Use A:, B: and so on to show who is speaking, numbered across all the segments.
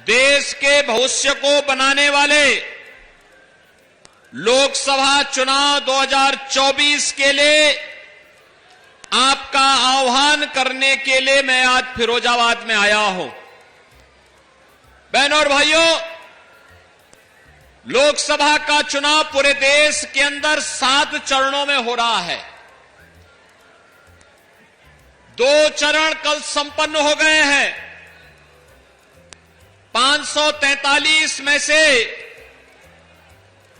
A: देश के भविष्य को बनाने वाले लोकसभा चुनाव 2024 के लिए आपका आह्वान करने के लिए मैं आज फिरोजाबाद में आया हूं। बहनों और भाइयों, लोकसभा का चुनाव पूरे देश के अंदर 7 चरणों में हो रहा है। 2 चरण कल संपन्न हो गए हैं। 543 में से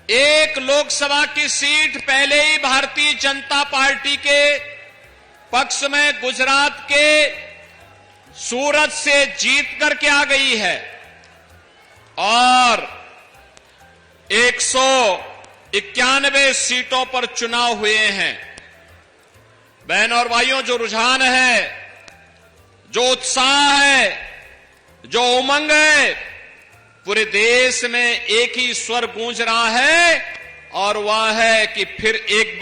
A: एक लोकसभा की सीट पहले ही भारतीय जनता पार्टी के पक्ष में गुजरात के सूरत से जीत करके आ गई है और 191 सीटों पर चुनाव हुए हैं। बहनों और भाइयों, जो रुझान है, जो उत्साह है, जो उमंग है, पूरे देश में एक ही स्वर गूंज रहा है और वह है कि फिर एक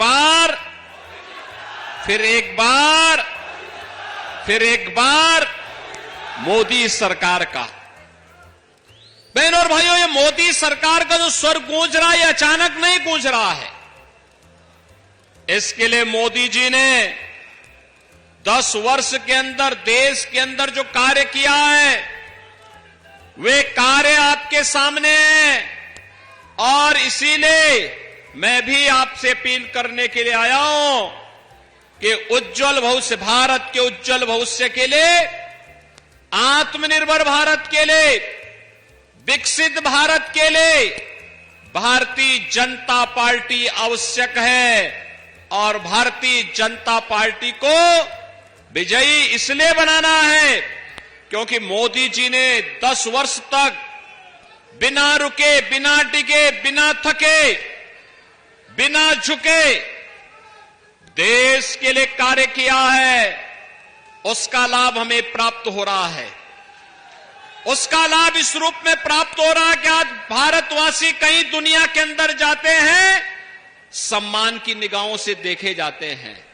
A: बार मोदी सरकार का। बहनों और भाइयों, ये मोदी सरकार का जो स्वर गूंज रहा है, ये अचानक नहीं गूंज रहा है। इसके लिए मोदी जी ने 10 वर्ष के अंदर देश के अंदर जो कार्य किया है, वे कार्य आपके सामने हैं और इसीलिए मैं भी आपसे अपील करने के लिए आया हूं कि उज्जवल भविष्य, भारत के उज्जवल भविष्य के लिए, आत्मनिर्भर भारत के लिए, विकसित भारत के लिए भारतीय जनता पार्टी आवश्यक है और भारतीय जनता पार्टी को विजयी इसलिए बनाना है क्योंकि मोदी जी ने 10 वर्ष तक बिना रुके, बिना डिगे, बिना थके, बिना झुके देश के लिए कार्य किया है। उसका लाभ हमें प्राप्त हो रहा है। उसका लाभ इस रूप में प्राप्त हो रहा है कि आज भारतवासी कहीं दुनिया के अंदर जाते हैं, सम्मान की निगाहों से देखे जाते हैं।